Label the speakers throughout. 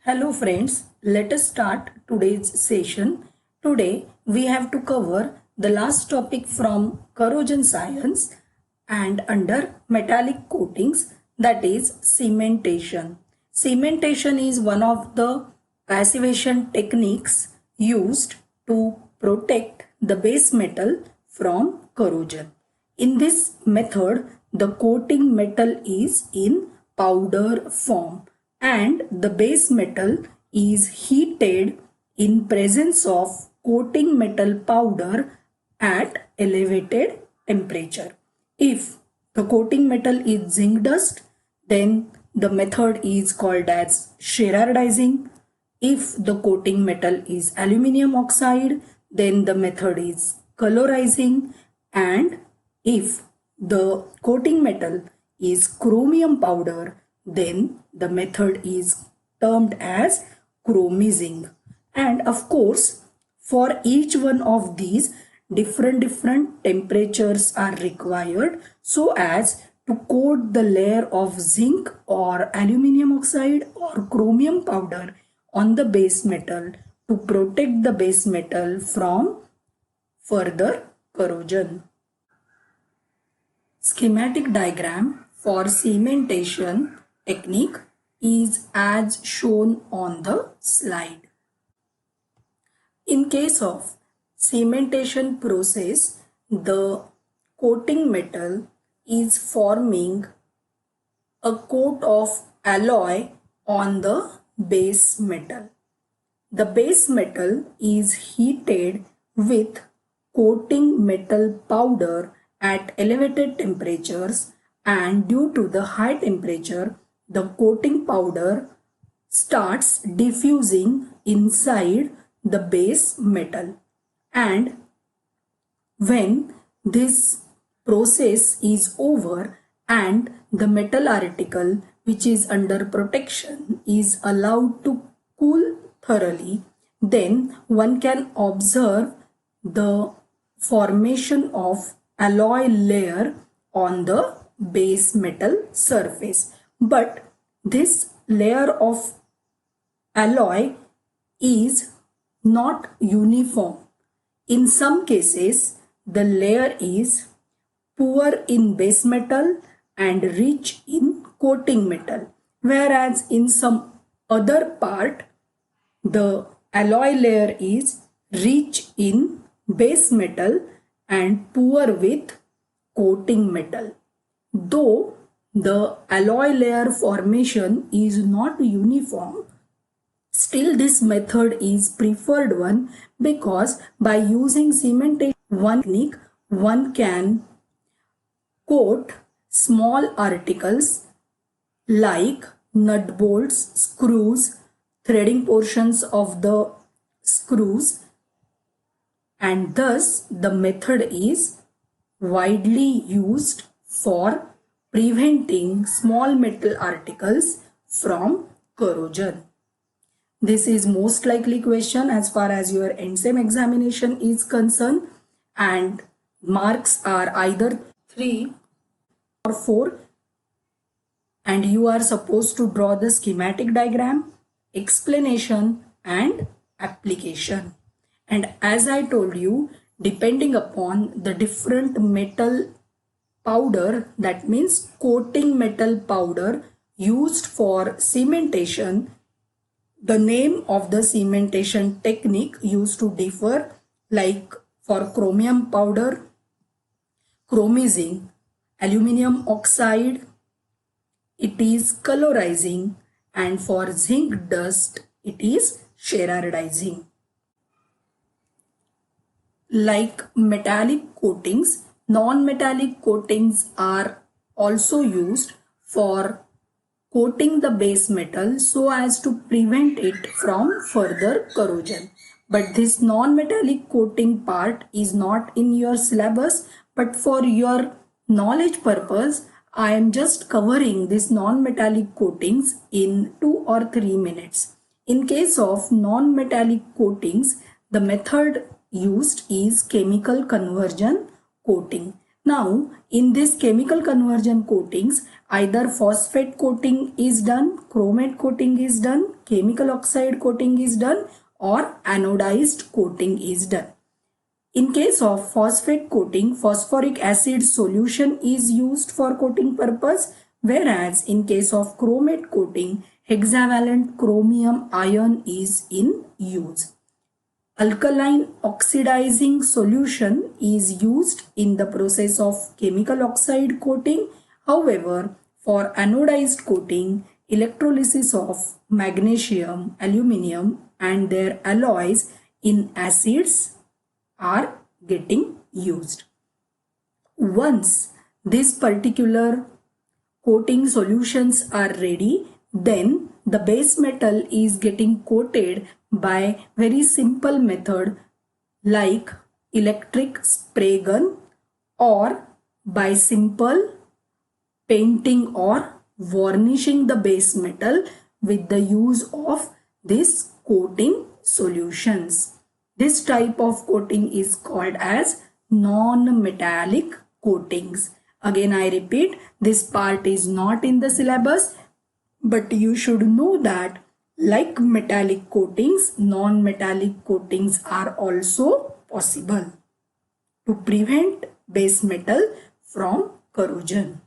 Speaker 1: Hello friends, let us start today's session. Today we have to cover the last topic from corrosion science and under metallic coatings, that is cementation. Cementation is one of the passivation techniques used to protect the base metal from corrosion. In this method, the coating metal is in powder form and the base metal is heated in presence of coating metal powder at elevated temperature. If the coating metal is zinc dust, then the method is called as Sherardizing. If the coating metal is aluminum oxide, then the method is colorizing, and if the coating metal is chromium powder, then the method is termed as chromizing. And of course, for each one of these, different temperatures are required so as to coat the layer of zinc or aluminum oxide or chromium powder on the base metal to protect the base metal from further corrosion. Schematic diagram for cementation technique is as shown on the slide. In case of cementation process, the coating metal is forming a coat of alloy on the base metal. The base metal is heated with coating metal powder at elevated temperatures, and due to the high temperature, the coating powder starts diffusing inside the base metal. And when this process is over and the metal article which is under protection is allowed to cool thoroughly, then one can observe the formation of alloy layer on the base metal surface. But this layer of alloy is not uniform. In some cases, the layer is poor in base metal and rich in coating metal, whereas in some other part, the alloy layer is rich in base metal and poor with coating metal. Though the alloy layer formation is not uniform, still this method is preferred one because by using cementation technique, one can coat small articles like nut bolts, screws, threading portions of the screws, and thus the method is widely used for preventing small metal articles from corrosion. This is most likely question as far as your NSEM examination is concerned, and marks are either 3 or 4, and you are supposed to draw the schematic diagram, explanation and application. And as I told you, depending upon the different metal powder, that means coating metal powder used for cementation, the name of the cementation technique used to differ. Like for chromium powder, chromizing; aluminum oxide, it is colorizing; and for zinc dust, it is Sherardizing. Like metallic coatings, non-metallic coatings are also used for coating the base metal so as to prevent it from further corrosion. But this non-metallic coating part is not in your syllabus, but for your knowledge purpose, I am just covering this non-metallic coatings in 2 or 3 minutes. In case of non-metallic coatings, the method used is chemical conversion coating. Now, in this chemical conversion coatings, either phosphate coating is done, chromate coating is done, chemical oxide coating is done, or anodized coating is done. In case of phosphate coating, phosphoric acid solution is used for coating purpose, whereas in case of chromate coating, hexavalent chromium ion is in use. Alkaline oxidizing solution is used in the process of chemical oxide coating. However, for anodized coating, electrolysis of magnesium, aluminium and their alloys in acids are getting used. Once this particular coating solutions are ready, then the base metal is getting coated by very simple method like electric spray gun or by simple painting or varnishing the base metal with the use of this coating solutions. This type of coating is called as non-metallic coatings. Again, I repeat, this part is not in the syllabus, but you should know that like metallic coatings, non-metallic coatings are also possible to prevent base metal from corrosion.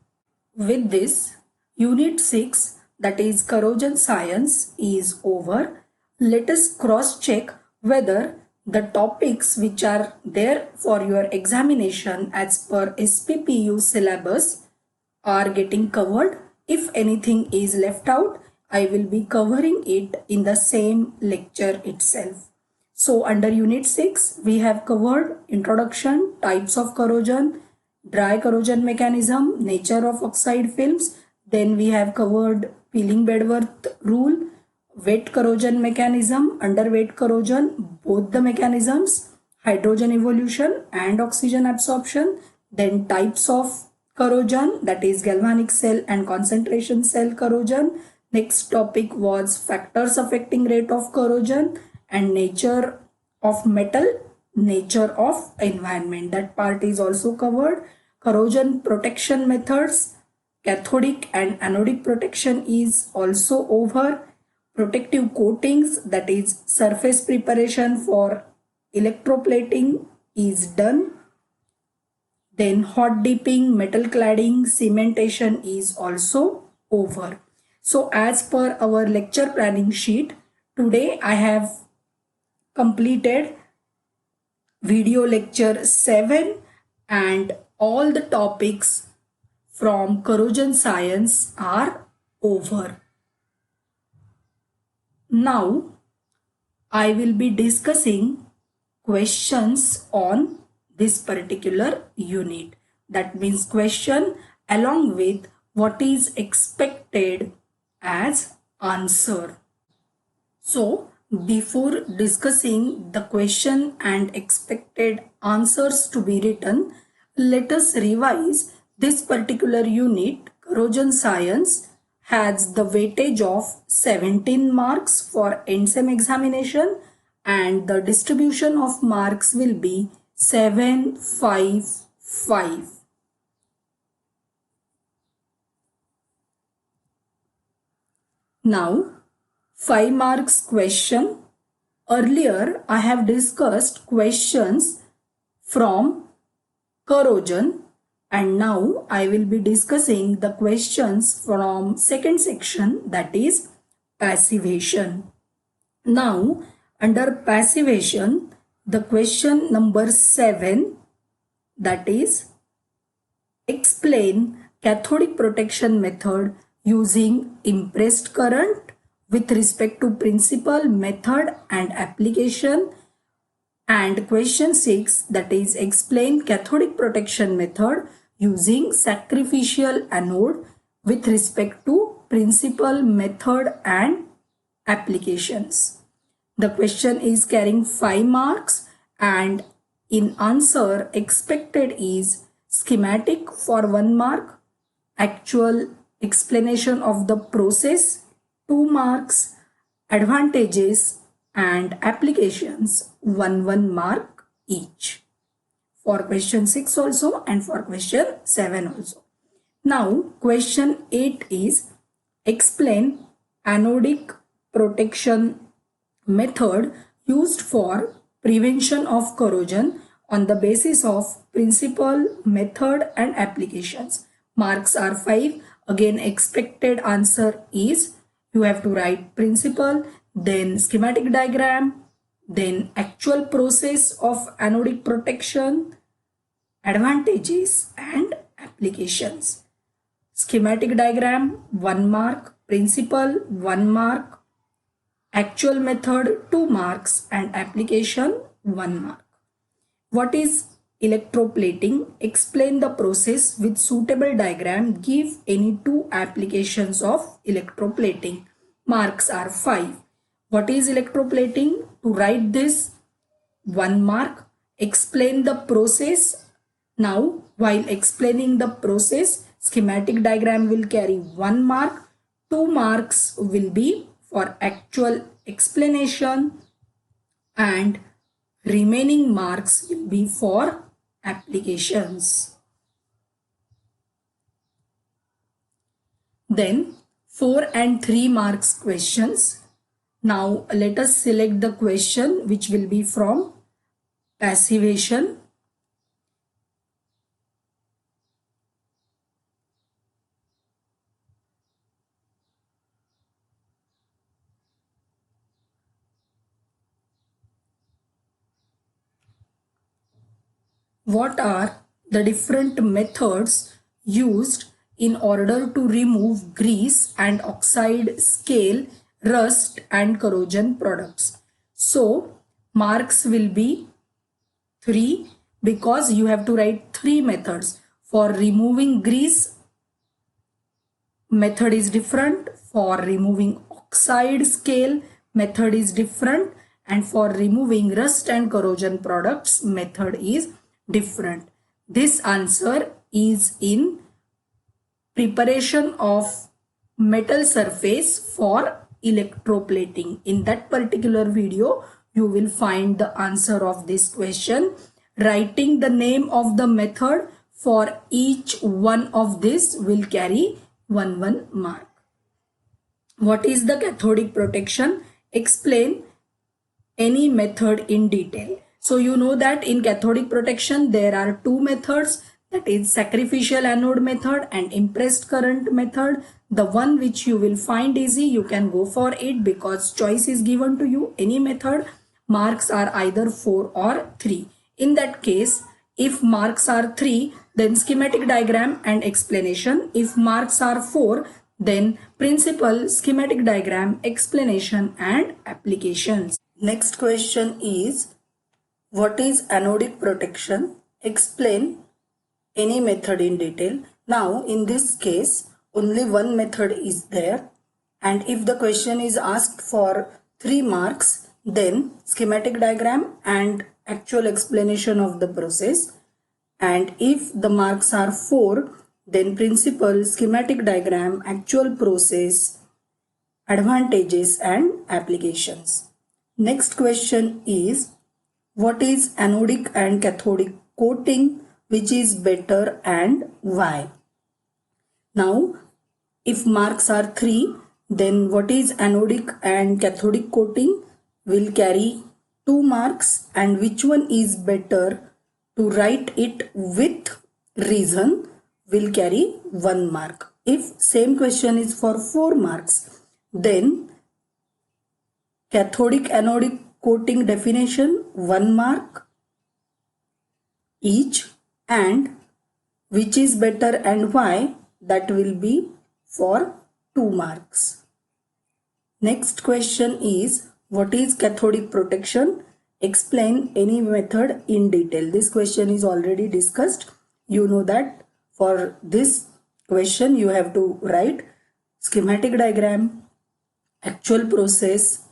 Speaker 1: With this, Unit 6, that is corrosion science, is over. Let us cross-check whether the topics which are there for your examination as per SPPU syllabus are getting covered. If anything is left out, I will be covering it in the same lecture itself. So under Unit 6, we have covered introduction, types of corrosion, dry corrosion mechanism, nature of oxide films. Then we have covered peeling Bedworth rule, wet corrosion mechanism, underweight corrosion, both the mechanisms, hydrogen evolution and oxygen absorption. Then types of corrosion, that is galvanic cell and concentration cell corrosion. Next topic was factors affecting rate of corrosion and nature of metal, nature of environment. That part is also covered. Corrosion protection methods, cathodic and anodic protection is also over. Protective coatings, that is surface preparation for electroplating, is done. Then hot dipping, metal cladding, cementation is also over. So as per our lecture planning sheet, today I have completed video lecture 7 and all the topics from corrosion science are over. Now I will be discussing questions on this particular unit. That means question along with what is expected as answer. So before discussing the question and expected answers to be written, let us revise this particular unit. Corrosion science has the weightage of 17 marks for end-sem examination and the distribution of marks will be 7, 5, 5. Now 5 marks question. Earlier I have discussed questions from corrosion and now I will be discussing the questions from second section, that is passivation. Now under passivation, the question number 7, that is explain cathodic protection method using impressed current with respect to principle, method and application. And question 6, that is explain cathodic protection method using sacrificial anode with respect to principle, method and applications. The question is carrying 5 marks and in answer expected is schematic for 1 mark, actual explanation of the process 2 marks, advantages and applications 1 mark each. for question 6 also and for question 7 also. Now question 8 is explain anodic protection method used for prevention of corrosion on the basis of principle, method and applications. Marks are 5. Again, expected answer is you have to write principle, then schematic diagram, then actual process of anodic protection, advantages and applications. Schematic diagram 1 mark, principle 1 mark, actual method 2 marks and application 1 mark. What is electroplating? Explain the process with suitable diagram. Give any 2 applications of electroplating. Marks are 5. What is electroplating? To write this 1 mark. Explain the process. Now while explaining the process, schematic diagram will carry 1 mark. 2 marks will be for actual explanation and remaining marks will be for applications. Then 4 and 3 marks questions. Now let us select the question which will be from passivation. What are the different methods used in order to remove grease and oxide scale, rust and corrosion products? So marks will be 3 because you have to write 3 methods. For removing grease, method is different. For removing oxide scale, method is different. And for removing rust and corrosion products, method is different. This answer is in preparation of metal surface for electroplating. In that particular video, you will find the answer of this question. Writing the name of the method for each one of this will carry 1 mark. What is the cathodic protection? Explain any method in detail. So you know that in cathodic protection there are 2 methods, that is sacrificial anode method and impressed current method. The one which you will find easy, you can go for it because choice is given to you, any method. Marks are either 4 or 3. In that case, if marks are 3, then schematic diagram and explanation. If marks are 4, then principle, schematic diagram, explanation and applications. Next question is, what is anodic protection? Explain any method in detail. Now in this case, only one method is there, and if the question is asked for 3 marks, then schematic diagram and actual explanation of the process, and if the marks are 4, then principle, schematic diagram, actual process, advantages and applications. Next question is, what is anodic and cathodic coating? Which is better and why? Now, if marks are 3, then what is anodic and cathodic coating will carry 2 marks, and which one is better to write it with reason will carry 1 mark. If same question is for 4 marks, then cathodic anodic coating definition 1 mark each, and which is better and why, that will be for 2 marks. Next question is, what is cathodic protection? Explain any method in detail. This question is already discussed. You know that for this question you have to write schematic diagram, actual process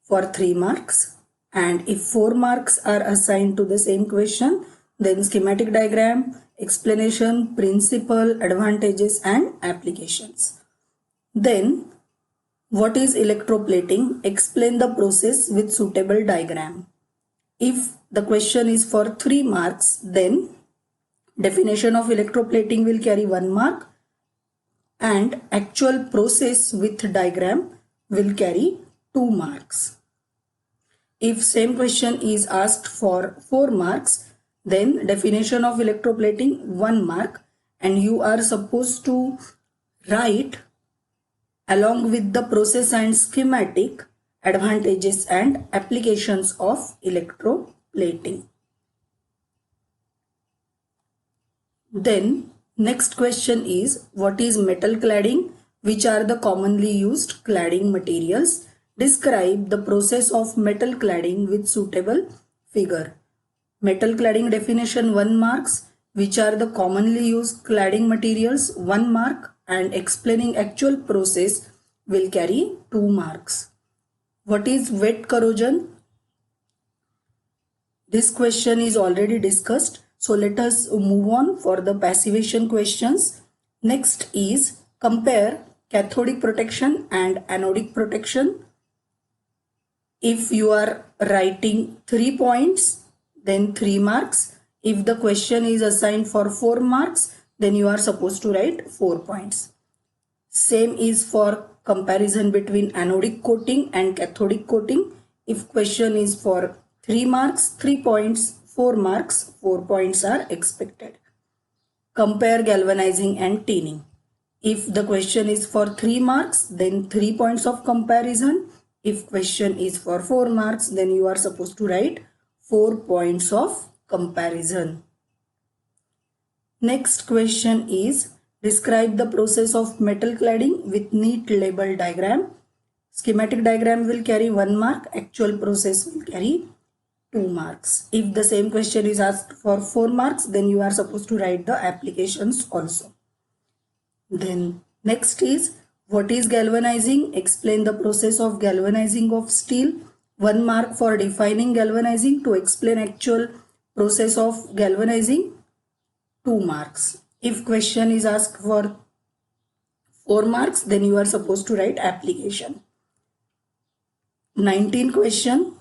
Speaker 1: for 3 marks, and if 4 marks are assigned to the same question, then schematic diagram, explanation, principle, advantages and applications. Then what is electroplating? Explain the process with suitable diagram. If the question is for 3 marks, then definition of electroplating will carry 1 mark and actual process with diagram will carry 2 marks. If same question is asked for 4 marks, then definition of electroplating 1 mark and you are supposed to write along with the process and schematic advantages and applications of electroplating. Then next question is, what is metal cladding? Which are the commonly used cladding materials? Describe the process of metal cladding with suitable figure. Metal cladding definition 1 marks. Which are the commonly used cladding materials? 1 mark. And explaining actual process will carry 2 marks. What is wet corrosion? This question is already discussed. So let us move on for the passivation questions. Next is compare cathodic protection and anodic protection. If you are writing 3 points, then 3 marks. If the question is assigned for 4 marks, then you are supposed to write 4 points. Same is for comparison between anodic coating and cathodic coating. If question is for 3 marks, 3 points, 4 marks, 4 points are expected. Compare galvanizing and tinning. If the question is for 3 marks, then 3 points of comparison. If question is for 4 marks, then you are supposed to write 4 points of comparison. Next question is, describe the process of metal cladding with neat label diagram. Schematic diagram will carry 1 mark, actual process will carry 2 marks. If the same question is asked for 4 marks, then you are supposed to write the applications also. Then next is, what is galvanizing? Explain the process of galvanizing of steel. 1 mark for defining galvanizing. To explain actual process of galvanizing, 2 marks. If question is asked for 4 marks, then you are supposed to write application. 19 question.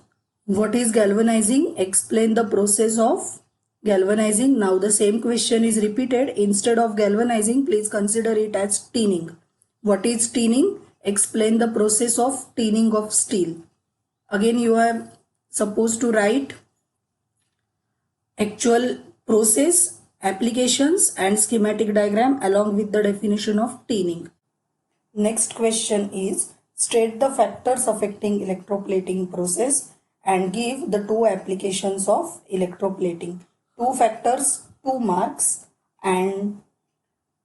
Speaker 1: What is galvanizing? Explain the process of galvanizing. Now the same question is repeated. Instead of galvanizing, please consider it as tinning. What is tinning? Explain the process of tinning of steel. Again, you are supposed to write actual process, applications and schematic diagram along with the definition of tinning. Next question is, state the factors affecting electroplating process and give the 2 applications of electroplating. 2 factors, 2 marks and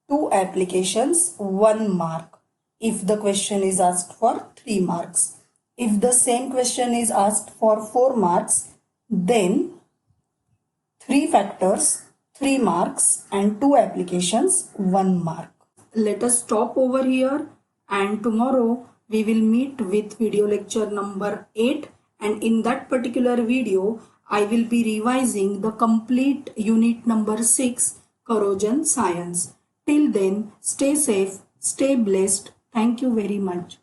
Speaker 1: 2 applications, 1 mark. If the question is asked for 3 marks. If the same question is asked for 4 marks, then 3 factors, 3 marks and 2 applications, 1 mark. Let us stop over here and tomorrow we will meet with video lecture number 8, and in that particular video I will be revising the complete unit number 6, corrosion science. Till then, stay safe, stay blessed. Thank you very much.